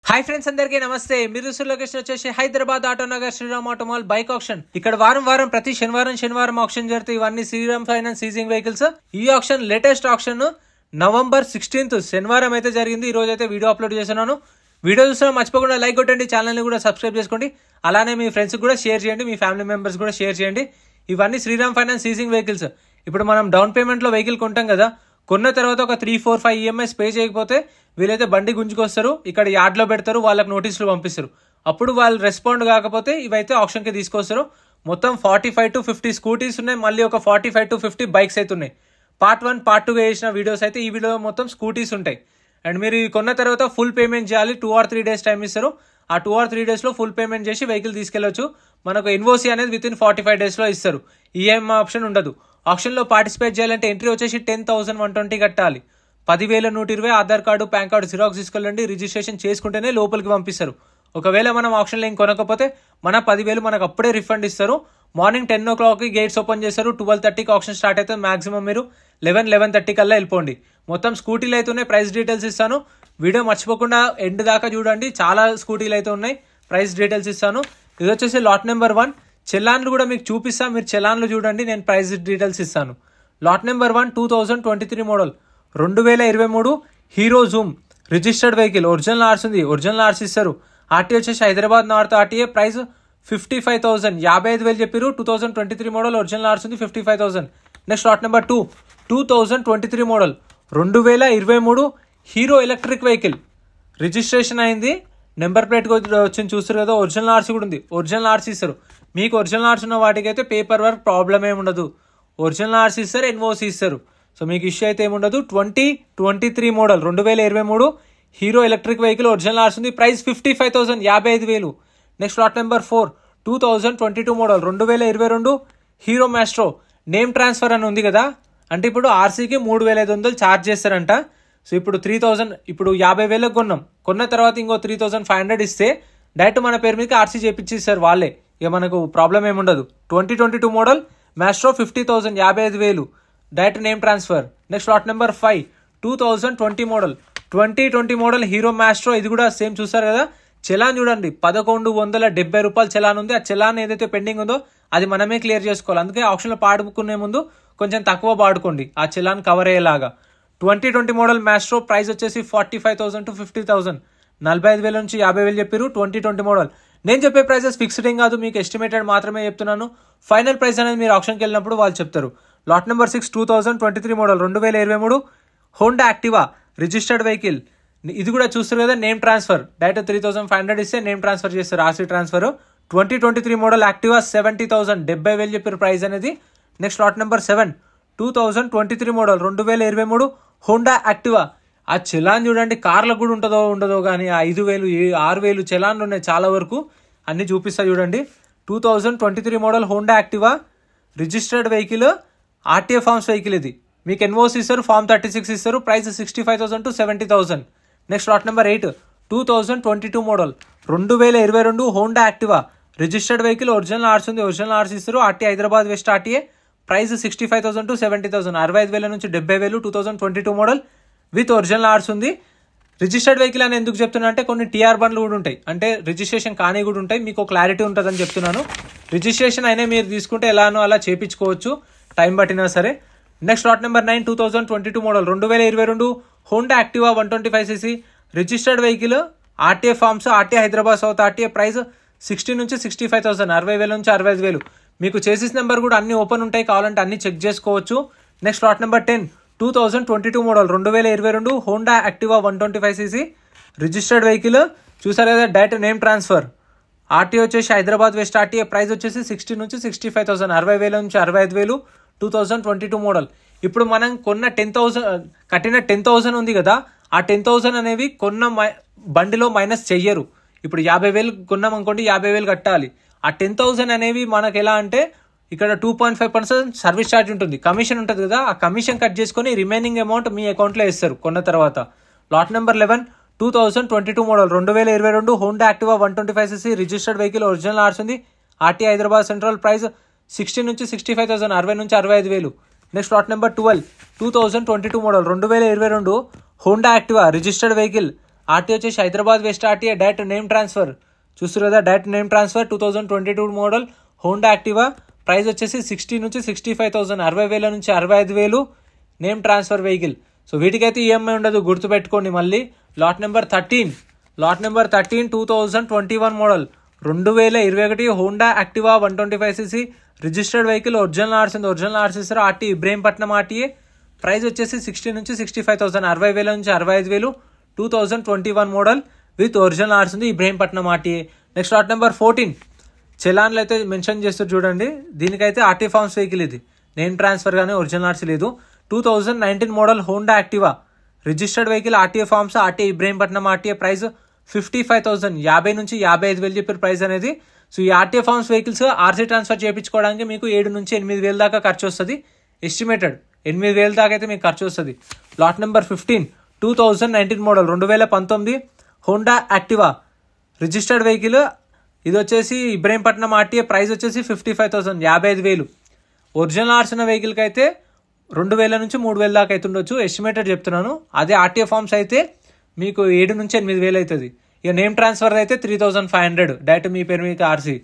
Hi friends, అందరికీ నమస్తే. మీరు లొకేషన్ వచ్చేసి Hyderabad Autonagar Shriram auto mall bike auction. ఇక్కడ వారం ప్రతి శనివారం ఆప్షన్ జరుగుతాయి. ఇవన్నీ శ్రీరామ్ ఫైనాన్స్ సీజింగ్ వెహికల్స్. ఈ auction latest auction November 16th శనివారం అయితే జరిగింది. ఈ రోజు అయితే వీడియో అప్లోడ్ చేస్తున్నాను. వీడియో చూస్తున్నా మర్చిపోకుండా లైక్ కొట్టండి, ఛానల్ని కూడా సబ్స్క్రైబ్ చేసుకోండి. అలానే మీ ఫ్రెండ్స్కి కూడా షేర్ చేయండి, మీ ఫ్యామిలీ మెంబర్స్ కూడా షేర్ చేయండి. ఇవన్నీ శ్రీరామ్ ఫైనాన్స్ సీజింగ్ వెహికల్స్. ఇప్పుడు మనం డౌన్ పేమెంట్లో వెహికల్ కొంటాం కదా, కొన్న తర్వాత ఒక 3-4-5 EMIs పే చేయకపోతే వీళ్ళైతే బండి గుంజుకొస్తారు, ఇక్కడ యార్డ్లో పెడతారు, వాళ్ళకి నోటీసులు పంపిస్తారు. అప్పుడు వాళ్ళు రెస్పాండ్ కాకపోతే ఇవైతే ఆప్షన్కి తీసుకొస్తారు. మొత్తం 45 to 50 స్కూటీస్ ఉన్నాయి, మళ్ళీ ఒక 45 to 50 బైక్స్ అయితే ఉన్నాయి. పార్ట్ 1, పార్ట్ 2 వేసిన వీడియోస్ అయితే ఈ వీడియో మొత్తం స్కూటీస్ ఉంటాయి. అండ్ మీరు కొన్న తర్వాత ఫుల్ పేమెంట్ చేయాలి. 2 or 3 days టైం ఇస్తారు. ఆ 2 or 3 days ఫుల్ పేమెంట్ చేసి వెహికల్ తీసుకెళ్లొచ్చు. మనకు ఎన్ఓసి అనేది విత్ ఇన్ 45 days ఇస్తారు. ఈఎంఐ ఆప్షన్ ఉండదు. ఆప్షన్లో పార్టిసిపేట్ చేయాలంటే ఎంట్రీ వచ్చేసి 10,120 కట్టాలి. 10,120 Aadhaar card, pan card xerox తీసుకెళ్ళండి. రిజిస్ట్రేషన్ చేసుకుంటేనే లోపలికి పంపిస్తారు. ఒకవేళ మనం ఆప్షన్లో ఏం కొనకపోతే మన 10,000 మనకు అప్పుడే రిఫండ్ ఇస్తారు. మార్నింగ్ 10 o'clock గేట్స్ ఓపెన్ చేస్తారు. 12:30కి ఆప్షన్ స్టార్ట్ అయితే మాక్సిమం మీరు 11:30 కల్లా వెళ్ళిపోండి. మొత్తం స్కూటీలు అయితే ఉన్నాయి. ప్రైస్ డీటెయిల్స్ ఇస్తాను. వీడియో మర్చిపోకుండా ఎండ్ దాకా చూడండి. చాలా స్కూటీలు అయితే ఉన్నాయి. ప్రైస్ డీటెయిల్స్ ఇస్తాను. ఇది వచ్చేసి లాట్ నెంబర్ 1. చెలాన్లు కూడా మీకు చూపిస్తాను. మీరు చెలాన్లు చూడండి, నేను ప్రైస్ డీటెయిల్స్ ఇస్తాను. Lot number 1 2023 model 2023 Hero Zoom registered vehicle. Original ఆర్స్ ఉంది, ఒరిజినల్ ఆర్స్ ఇస్తారు. ఆర్టీ వచ్చేసి హైదరాబాద్ నార్త్ ఆర్టీఏ. ప్రైస్ 55,000, 55,000 చెప్పారు. 2023 మోడల్, ఒరిజినల్ ఆర్స్ ఉంది, 55,000. Next lot number 2 2023 model 2023 Hero electric vehicle. Registration అయింది, నెంబర్ ప్లేట్ వచ్చింది చూస్తారు కదా. ఒరిజినల్ ఆర్సీ కూడా ఉంది, ఒరిజినల్ ఆర్సీ ఇస్తారు. మీకు ఒరిజినల్ ఆర్స్ ఉన్న వాటికైతే పేపర్ వర్క్ ప్రాబ్లం ఏమి ఉండదు. ఒరిజినల్ ఆర్సీ ఇస్తారు, ఎన్ఓసి ఇస్తారు. సో మీకు ఇష్యూ అయితే ఏముండదు. 2023 model 2023 Hero electric vehicle, original ఆర్స్ ఉంది. Price 55,000, 55,000. Next lot number 4 2022 model 2022 Hero Maestro. Name transfer అని ఉంది కదా, అంటే ఇప్పుడు ఆర్సీకి 3,500 ఛార్జ్ చేస్తారంట. సో ఇప్పుడు 3,000, ఇప్పుడు 50,000 కొన్నాం. కొన్న తర్వాత ఇంకో 3,500 ఇస్తే డైరెక్ట్ మన పేరు మీదకి ఆర్సీ చేపించేస్తారు వాళ్ళే. ఇక మనకు ప్రాబ్లం ఏముండదు. 2022 model Maestro 50,000, 55,000 direct name transfer. Next lot number 5 2020 model 2020 model hero Maestro. ఇది కూడా సేమ్ చూస్తారు కదా. చలాన్ చూడండి, 1,170 రూపాయలు చలాన్ ఉంది. ఆ చలాన్ ఏదైతే పెండింగ్ ఉందో అది మనమే క్లియర్ చేసుకోవాలి. అందుకే ఆప్షన్లో పాడుకునే ముందు కొంచెం తక్కువ పాడుకోండి, ఆ చలాన్ కవర్ అయ్యేలాగా. 2020 మోడల్ మ్యాస్ట్రో ప్రైస్ వచ్చేసి 45,000 to 50,000, 45,000 నుంచి 50,000 చెప్పారు. 2020 మోడల్. నేను చెప్పే ప్రైసెస్ ఫిక్స్డ్ ఏం కాదు, మీకు ఎస్టిమేటెడ్ మాత్రమే చెప్తున్నాను. ఫైనల్ ప్రైస్ అనేది మీరు ఆప్షన్కి వెళ్ళినప్పుడు వాళ్ళు చెప్తారు. Lot number 6 2023 model 2023 Honda Activa registered vehicle. ఇది కూడా చూస్తారు కదా, నేమ్ ట్రాన్స్ఫర్. డైరెక్ట్ 3,500 ఇస్తే నేమ్ ట్రాన్స్ఫర్ చేస్తారు, ఆర్సీ ట్రాన్స్ఫర్. 2023 మోడల్ యాక్టివా 70,000, 70,000 చెప్పారు ప్రైస్ అనేది. Next lot number 7 2023 model 2023 Honda Activa. ఆ చలాన్ చూడండి, కార్లకు కూడా ఉండదో కానీ 5,000, 6,000 చలాన్లు ఉన్నాయి చాలా వరకు. అన్ని చూపిస్తా చూడండి. 2023 model Honda Activa registered vehicle, RTA forms vehicle. ఇది మీకు ఎన్ఓసి ఇస్తారు, ఫార్మ్ 36 ఇస్తారు. Price 65,000 to 70,000. Next lot number 8 2022 model 2022 Honda Activa registered vehicle, original ఆర్స్ ఉంది, ఒరిజినల్ ఆర్స్ ఇస్తారు. RT Hyderabad West RTA. Price 65,000 to 70,000, 65,000 నుంచి 70,000. 2022 మోడల్ విత్ ఒరిజినల్ ఆర్స్ ఉంది. Registered vehicle అని ఎందుకు చెప్తున్నా అంటే కొన్ని టీఆర్ బండ్లు కూడా ఉంటాయి, అంటే రిజిస్ట్రేషన్ కానీ కూడా ఉంటాయి. మీకు క్లారిటీ ఉంటుందని చెప్తున్నాను. రిజిస్ట్రేషన్ అయినా మీరు తీసుకుంటే ఎలానో అలా చేయించుకోవచ్చు, టైం పట్టినా సరే. Next lot number 9 2022 model 2022 Honda Activa 125cc registered vehicle, RTA forms, RTA Hyderabad south RTA. Price 60 నుంచి 65,000, 60,000 నుంచి 65,000. మీకు చేసిస్ నెంబర్ కూడా అన్ని ఓపెన్ ఉంటాయి, కావాలంటే అన్ని చెక్ చేసుకోవచ్చు. Next lot number 10 2022 model 2022 Honda Activa 125cc registered vehicle. చూసారు కదా, డైరెక్ట్ నేమ్ ట్రాన్స్ఫర్. ఆర్టీఏ వచ్చేసి హైదరాబాద్ వెస్ట్ ఆర్టీఏ. ప్రైస్ వచ్చేసి 60 నుంచి 65,000, 60,000 నుంచి 65,000. 2022 మోడల్. ఇప్పుడు మనం కొన్న 10,000 కట్టిన 10,000 ఉంది కదా, ఆ 10,000 అనేవి కొన్న బండిలో మైనస్ చెయ్యరు. ఇప్పుడు 50,000 కొన్నాం అనుకోండి, 50,000 కట్టాలి. ఆ 10,000 అనేవి మనకు ఎలా అంటే ఇక్కడ 2.5% సర్వీస్ ఛార్జ్ ఉంటుంది, కమిషన్ ఉంటుంది కదా. ఆ కమిషన్ కట్ చేసుకొని రిమైనింగ్ అమౌంట్ మీ అకౌంట్లో వేస్తారు కొన్న తర్వాత. Lot number 11 2022 model 2022 Honda Activa 125cc registered vehicle, original ఆర్స్ ఉంది, ఆర్టీ హైదరాబాద్ సెంట్రల్. ప్రైస్ 60 నుంచి 65,000, 60 నుంచి 65,000. Next lot number 12 2022 model 2022 Honda Activa registered vehicle, RT వచ్చేసి Hyderabad West RTA direct name transfer. చూస్తారు కదా, direct name transfer 2022 model Honda Activa. Price వచ్చేసి 60 నుంచి 65,000, 60,000 నుంచి 65,000 name transfer vehicle. So వీటికైతే ఈఎంఐ ఉండదు, గుర్తుపెట్టుకోండి. మళ్ళీ lot number 13 2021 model 2021 Honda Activa 125cc registered vehicle. Original ఆర్స్ ఉంది, ఒరిజినల్ ఆర్స్ ఇస్తారు. RT Ibrahimpatnam RTA. ప్రైస్ వచ్చేసి 60 నుంచి 65,000, 60,000 నుంచి 65,000 2021 మోడల్ విత్ ఒరిజినల్ ఆర్స్ ఉంది, Ibrahimpatnam RTA. Next lot number 14 చలాన్లు అయితే మెన్షన్ చేస్తారు చూడండి. దీనికైతే ఆర్టీ ఫార్మ్స్ వెహికల్, ఇది నేమ్ ట్రాన్స్ఫర్ కానీ ఒరిజినల్ ఆర్స్ లేదు. 2019 model Honda Activa registered vehicle, RTA forms, RTA Ibrahimpatnam RTA. Price 55,000, 50 నుంచి 55,000 చెప్పారు ప్రైస్ అనేది. సో ఈ RTA forms vehicles RC transfer చేయించుకోవడానికి మీకు 7 నుంచి 8,000 దాకా ఖర్చు వస్తుంది. ఎస్టిమేటెడ్ 8,000 దాకా అయితే మీకు ఖర్చు వస్తుంది. Lot number 15 2019 model 2019 Honda Activa registered vehicle. ఇది వచ్చేసి ఇబ్రహీంపట్నం ఆర్టీఏ. ప్రైస్ వచ్చేసి 55,000, 55,000. ఒరిజినల్ ఆర్స్ ఉన్న వెహికల్కి అయితే 2,000 నుంచి 3,000 దాకా అయితే ఉండొచ్చు, ఎస్టిమేటెడ్ చెప్తున్నాను. అదే ఆర్టీఏ ఫార్మ్స్ అయితే మీకు 7 నుంచి 8,000 అవుతుంది. ఇక నేమ్ ట్రాన్స్ఫర్ అయితే 3,500 డైరెక్ట్ మీ పేరు మీకు ఆర్సీ.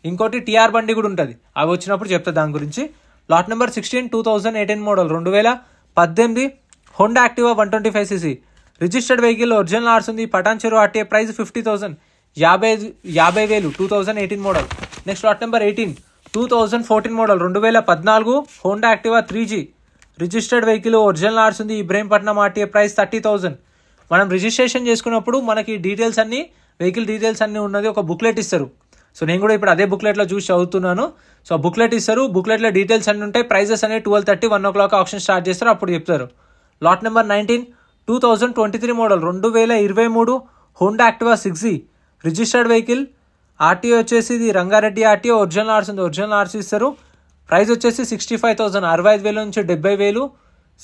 ఇంకోటి టీఆర్ బండి కూడా ఉంటుంది, అవి వచ్చినప్పుడు చెప్తా దాని గురించి. Lot number 16 2018 model 2018 Honda Activa 125cc registered vehicle. Original ఆర్స్ ఉంది, Patancheru RTA. Price 50,000, 50,000 2018 model. Next lot number 18 2014 model 2014 Honda Activa 3G registered vehicle. Original ఆర్స్ ఉంది, ఇబ్రహీంపట్నం ఆర్టీఏ. ప్రైస్ 30,000. మనం రిజిస్ట్రేషన్ చేసుకున్నప్పుడు మనకి డీటెయిల్స్ అన్ని, వెహికల్ డీటెయిల్స్ అన్ని ఉన్నది ఒక బుక్లెట్ ఇస్తారు. సో నేను కూడా ఇప్పుడు అదే బుక్లెట్లో చూసి చదువుతున్నాను. సో ఆ బుక్లెట్ ఇస్తారు, బుక్లెట్లో డీటెయిల్స్ అన్ని ఉంటాయి. ప్రైజెస్ అనేవి 12:30, 1 o'clock ఆప్షన్ స్టార్ట్ చేస్తారు, అప్పుడు చెప్తారు. Lot number 19 2023 model 2023 Honda Activa 6G registered vehicle. RTO వచ్చేసి ఇది రంగారెడ్డి ఆర్టీఓ. ఒరిజినల్ ఆర్స్ ఉంది, ఒరిజినల్ ఆర్స్ ఇస్తారు. ప్రైస్ వచ్చేసి 65,000, 65,000 నుంచి 70,000,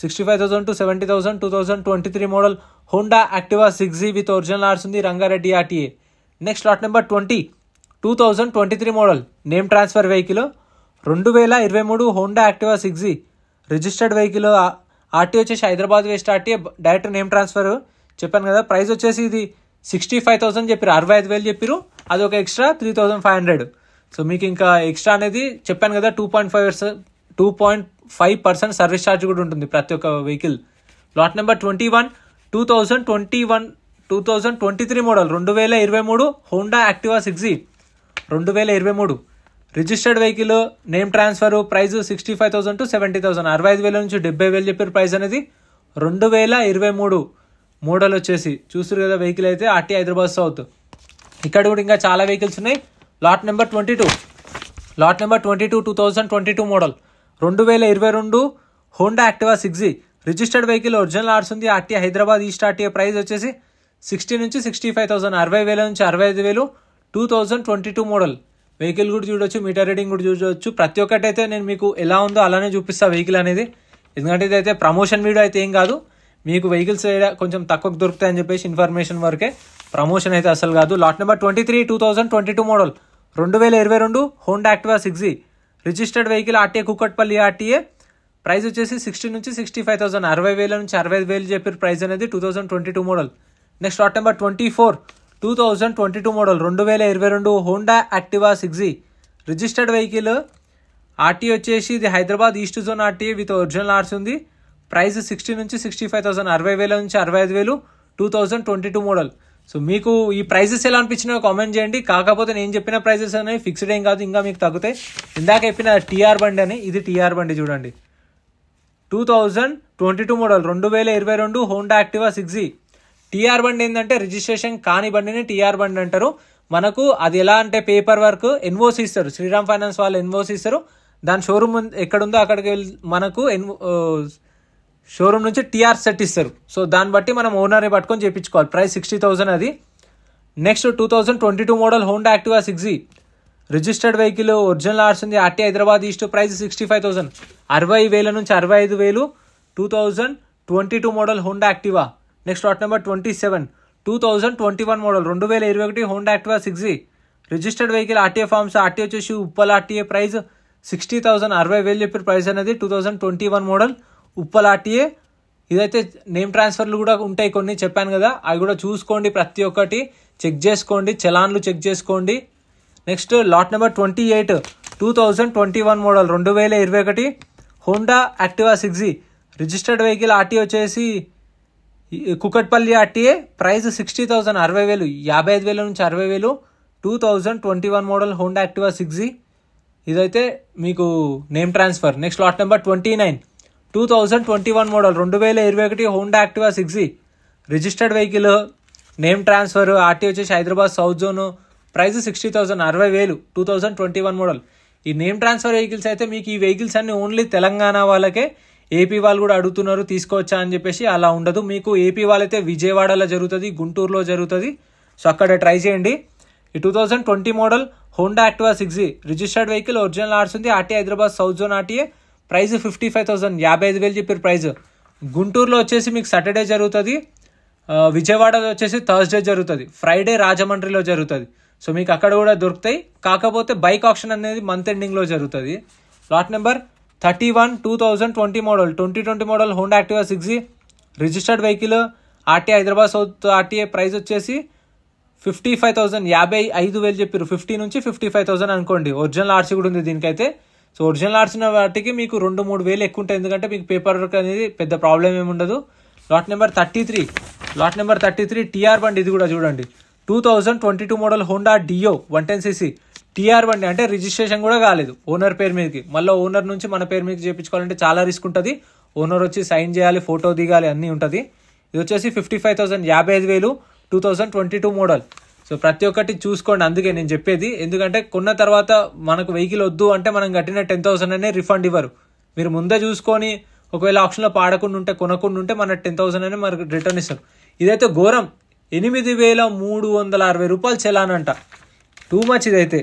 65,000 to 70,000 2023 model Honda Activa 6G with original ఆర్స్ ఉంది, Rangareddy RTA. Next lot number 20 2023 model name transfer vehicle 2023 Honda Activa 6G registered vehicle. RT వచ్చేసి Hyderabad West RTA, direct name transfer చెప్పాను కదా. Price వచ్చేసి ఇది 65,000 చెప్పారు, 65,000 చెప్పారు. అది ఒక ఎక్స్ట్రా 3,500. సో మీకు ఇంకా ఎక్స్ట్రా అనేది చెప్పాను కదా, 2.5% సర్వీస్ ఛార్జ్ కూడా ఉంటుంది ప్రతి ఒక్క vehicle. Lot number 21 2023 model 2023 Honda Activa 6G 2023 registered vehicle, name transfer. Price 65,000 to 70,000, 65,000 నుంచి 70,000 చెప్పారు ప్రైస్ అనేది. 2023 మోడల్ వచ్చేసి చూస్తారు కదా వెహికల్ అయితే ఆర్టీ హైదరాబాద్ సౌత్. ఇక్కడ కూడా ఇంకా చాలా వెహికల్స్ ఉన్నాయి. Lot number 22 2022 model 2022 Honda Activa 6G registered vehicle. Original ఆర్స్ ఉంది, RT Hyderabad East RTA. Price వచ్చేసి 60 నుంచి 65,000, 60,000 నుంచి 65,000 2022 మోడల్. వెహికల్ కూడా చూడొచ్చు, మీటర్ రీడింగ్ కూడా చూడవచ్చు. ప్రతి ఒక్కటి అయితే నేను మీకు ఎలా ఉందో అలానే చూపిస్తా వెహికల్ అనేది. ఎందుకంటే ఇదైతే ప్రమోషన్ వీడియో అయితే ఏం కాదు, మీకు వెహికల్స్ కొంచెం తక్కువకు దొరుకుతాయని చెప్పేసి ఇన్ఫర్మేషన్ వరకే, ప్రమోషన్ అయితే అసలు కాదు. Lot number 23 2022 model 2022 Honda Activa 6G registered vehicle, RTA Kukatpally RTA. Price వచ్చేసి 60 నుంచి 65,000, 60,000 నుంచి 65,000 చెప్పారు ప్రైస్ అనేది 2022 model. Next lot number 24 2022 model 2022 Honda Activa 6G registered vehicle. RT వచ్చేసి ఇది Hyderabad East zone RTA with original ఆర్స్ ఉంది. ప్రైస్ 60 నుంచి 65,000, 60,000 నుంచి 65,000 2022 మోడల్. సో మీకు ఈ ప్రైజెస్ ఎలా అనిపించినా కామెంట్ చేయండి. కాకపోతే నేను చెప్పిన ప్రైజెస్ అనేవి ఫిక్స్డ్ ఏం కాదు, ఇంకా మీకు తగ్గుతాయి. ఇందాక చెప్పిన టీఆర్ బండి అని, ఇది టీఆర్ బండి చూడండి. 2022 model 2022 Honda Activa 6G. TR బండి ఏంటంటే రిజిస్ట్రేషన్ కాని బండిని టీఆర్ బండి అంటారు. మనకు అది ఎలా అంటే పేపర్ వర్క్ ఎన్ఓసి ఇస్తారు, శ్రీరామ్ ఫైనాన్స్ వాళ్ళు ఎన్ఓసి ఇస్తారు. దాని షోరూమ్ ఎక్కడుందో అక్కడికి వెళ్ళి మనకు షోరూమ్ నుంచి టీఆర్ సెట్ ఇస్తారు. సో దాన్ని బట్టి మనం ఓనర్ని పట్టుకొని చేయించుకోవాలి. ప్రైస్ 60,000 అది. Next 2022 model Honda Activa 6G registered vehicle, original ఆర్స్ ఉంది, ఆర్టీ హైదరాబాద్ ఈస్ట్. ప్రైస్ 65,000, 60,000 నుంచి 65,000 2022 model Honda Activa. Next lot number 27 2021 model 2021 Honda Activa 6G registered vehicle, RTA forms. RT వచ్చేసి ఉప్పల్ ఆర్టీఏ. ప్రైస్ 60,000, 60,000 చెప్పారు ప్రైస్ అనేది 2021 మోడల్ ఉప్పల్ ఆర్టీఏ. ఇదైతే name ట్రాన్స్ఫర్లు కూడా ఉంటాయి కొన్ని, చెప్పాను కదా, అవి కూడా చూసుకోండి, ప్రతి ఒక్కటి చెక్ చేసుకోండి, చలాన్లు చెక్ చేసుకోండి. Next lot number 28 2021 model 2021 Honda Activa 6G registered vehicle RT వచ్చేసి కుకట్పల్లి ఆర్టీఏ, ప్రైస్ 60,000 60,000 55,000 నుంచి 60,000 2021 మోడల్ హోండా యాక్టివా 6G. ఇదైతే మీకు name transfer. Next lot number 29 2021 model 2021 Honda Activa 6G registered vehicle, name transfer, RT వచ్చేసి Hyderabad south zone, price 60,000 60,000 2021 model. ఈ name transfer vehicles అయితే మీకు ఈ vehicles అన్ని ఓన్లీ తెలంగాణ వాళ్ళకే, ఏపీ వాళ్ళు కూడా అడుగుతున్నారు తీసుకోవచ్చా అని చెప్పేసి, అలా ఉండదు. మీకు ఏపీ వాళ్ళైతే విజయవాడలో జరుగుతుంది, గుంటూరులో జరుగుతుంది, సో అక్కడ ట్రై చేయండి. ఈ 2020 model Honda Activa 6G registered vehicle, original RC ఉంది, RT Hyderabad south zone RTA, price 55,000 55,000 చెప్పారు ప్రైస్. గుంటూరులో వచ్చేసి మీకు సాటర్డే జరుగుతుంది, విజయవాడలో వచ్చేసి థర్స్డే జరుగుతుంది, ఫ్రైడే రాజమండ్రిలో జరుగుతుంది. సో మీకు అక్కడ కూడా దొరుకుతాయి, కాకపోతే బైక్ ఆప్షన్ అనేది మంత్ ఎండింగ్లో జరుగుతుంది. Lot number 31 2020 model 2020 model Honda Activa 6G registered vehicle, RT Hyderabad south RTA, price వచ్చేసి 55,000 55,000 చెప్పారు, 50 నుంచి 55,000 అనుకోండి. ఒరిజినల్ ఆర్సీ కూడా ఉంది దీనికైతే. సో ఒరిజినల్ ఆర్సీ వాటికి మీకు 2-3 వేలు ఎక్కువ ఉంటాయి, ఎందుకంటే మీకు పేపర్ వర్క్ అనేది పెద్ద ప్రాబ్లం ఏమి ఉండదు. లాట్ నెంబర్ 33 టీఆర్ బండి, ఇది కూడా చూడండి, 2022 మోడల్ హోండా డియో 110cc టీఆర్ బండి, అంటే రిజిస్ట్రేషన్ కూడా కాలేదు ఓనర్ పేరు మీదకి, మళ్ళీ ఓనర్ నుంచి మన పేరు మీదకి చేయించుకోవాలంటే చాలా రిస్క్ ఉంటుంది. ఓనర్ వచ్చి సైన్ చేయాలి, ఫోటో దిగాలి, అన్నీ ఉంటుంది. ఇది వచ్చేసి 55,000 55,000 2022 మోడల్. సో ప్రతి ఒక్కటి చూసుకోండి, అందుకే నేను చెప్పేది. ఎందుకంటే కొన్న తర్వాత మనకు వెహికల్ వద్దు అంటే మనం కట్టిన 10,000 అనే రిఫండ్ ఇవ్వరు. మీరు ముందే చూసుకొని ఒకవేళ ఆప్షన్లో పాడకుండా ఉంటే, కొనకుండా ఉంటే మన 10,000 అనే మనకు రిటర్న్ ఇస్తారు. ఇదైతే ఘోరం, 8,360 రూపాయలు చలానంట, టూ మచ్ ఇదైతే.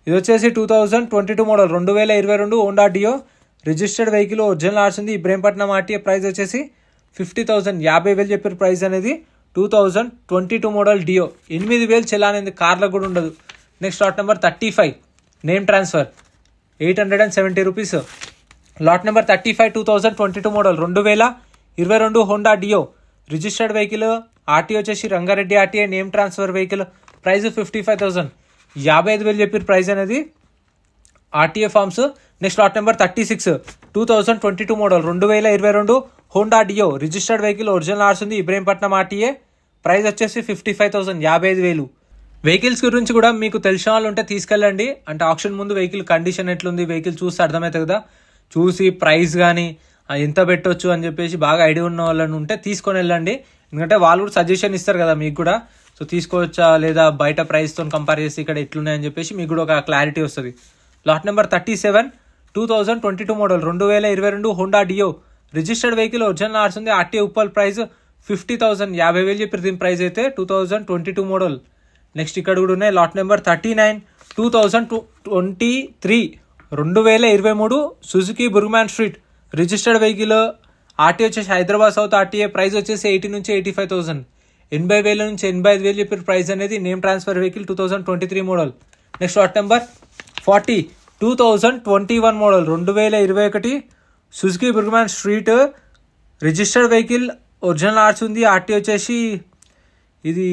ఇది వచ్చేసి 2022 model 2022 Honda Dio registered vehicle, original RC ఉంది, ఇబ్రహీంపట్నం ఆర్టీఏ, ప్రైస్ వచ్చేసి 50,000 50,000 చెప్పారు ప్రైస్ అనేది. 2022 మోడల్ డియో 8,000 చలానేది, కార్లకు కూడా ఉండదు. Next lot number 35 name transfer 870 rupees. Lot number 35 2022 model 2022 Honda Dio registered vehicle, RT వచ్చేసి Rangareddy RTA, name transfer vehicle, price 55,000 55,000 చెప్పారు ప్రైస్ అనేది, RTA forms. Next lot number 36 2022 model 2022 Honda Dio registered vehicle, original RC ఉంది, Ibrahimpatnam RTA, price వచ్చేసి 55,000 55,000. Vehicles గురించి కూడా మీకు తెలిసిన వాళ్ళు ఉంటే తీసుకెళ్ళండి, అంటే ఆప్షన్ ముందు వెహికల్ కండిషన్ ఎట్లుంది, వెహికల్ చూస్తే అర్థమవుతుంది కదా, చూసి ప్రైస్ కానీ ఎంత పెట్టొచ్చు అని చెప్పేసి బాగా ఐడియా ఉన్న వాళ్ళని ఉంటే తీసుకొని వెళ్ళండి. ఎందుకంటే వాళ్ళు కూడా సజెషన్ ఇస్తారు కదా మీకు కూడా, సో తీసుకోవచ్చా లేదా బయట ప్రైస్తో కంపేర్ చేసి ఇక్కడ ఎట్లున్నాయని చెప్పేసి మీకు కూడా ఒక క్లారిటీ వస్తుంది. Lot number 37 2022 model 2022 Honda Dio registered vehicle, original RC ఉంది, ఆర్టీఏ ఉప్పల్, ప్రైస్ 50,000 50,000 చెప్పారు దీని ప్రైస్ అయితే, 2022 మోడల్. నెక్స్ట్ ఇక్కడ కూడా ఉన్నాయి. Lot number 39 2023 2023 Suzuki Burgman street registered vehicle, RT వచ్చేసి హైదరాబాద్ సౌత్ ఆర్టీఏ, ప్రైస్ వచ్చేసి 80 నుంచి 85,000 80,000 నుంచి 85,000 చెప్పారు ప్రైస్ అనేది, name transfer vehicle 2023 model. Next lot number 40 2021 model 2021 Suzuki Burgman street registered vehicle, original RC ఉంది, ఆర్టీ వచ్చేసి ఇది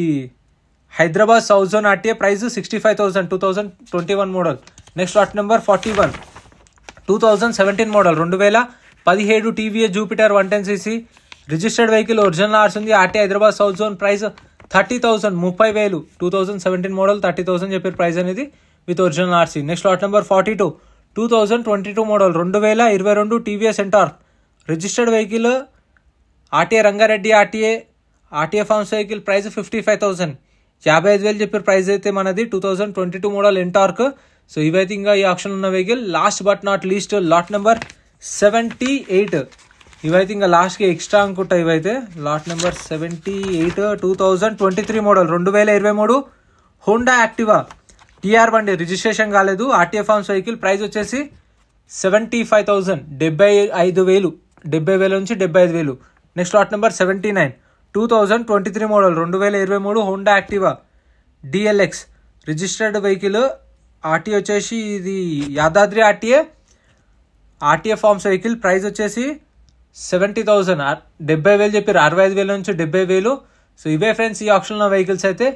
Hyderabad south zone RTA, price 65,000 2021 model. Next lot number 41 2017 model 2017 TVS Jupiter 110cc registered vehicle, original RC ఉంది, RT Hyderabad south zone, price 30,000 30,000 2017 model 30,000 చెప్పారు price అనేది with original RC. Next lot number 42 2022 model 2022 TVS Ntorq registered vehicle, RTA Rangareddy RTA forms vehicle, price 55,000 55,000 చెప్పారు price అయితే మనది 2022 model NTorq. So ఇవైతే ఇంకా ఈ auction ఉన్న vehicle. Last but not least lot number 78 ఇవైతే ఇంకా లాస్ట్కి ఎక్స్ట్రా అనుకుంటా ఇవైతే. Lot number 78 2023 model 2023 Honda Activa TR బండి, రిజిస్ట్రేషన్ కాలేదు, ఆర్టీఏ ఫార్మ్స్ వెహికల్, ప్రైస్ వచ్చేసి 75,000 75,000 70,000 నుంచి 75,000. Next lot number 79 2023 model 2023 Honda Activa DLX registered vehicle, RT వచ్చేసి ఇది Yadadri RTA forms vehicle, price వచ్చేసి 70,000 70,000 చెప్పారు, 65,000 నుంచి 70,000. సో ఇవే ఫ్రెండ్స్ ఈ ఆప్షన్లో వెహికల్స్ అయితే.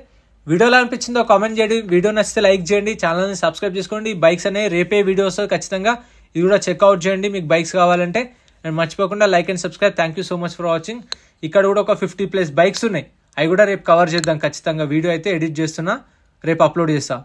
వీడియోలో అనిపించిందో కామెంట్ చేయండి, వీడియో నచ్చితే లైక్ చేయండి, ఛానల్ని సబ్స్క్రైబ్ చేసుకోండి. బైక్స్ అనేవి రేపే వీడియోస్ ఖచ్చితంగా ఇది కూడా చెక్అవుట్ చేయండి మీకు బైక్స్ కావాలంటే. అండ్ మర్చిపోకుండా like and subscribe. Thank you so much for watching. ఇక్కడ కూడా ఒక 50+ బైక్స్ ఉన్నాయి, అవి కూడా రేపు కవర్ చేద్దాం ఖచ్చితంగా. వీడియో అయితే ఎడిట్ చేస్తున్నా, రేపు అప్లోడ్ చేస్తా.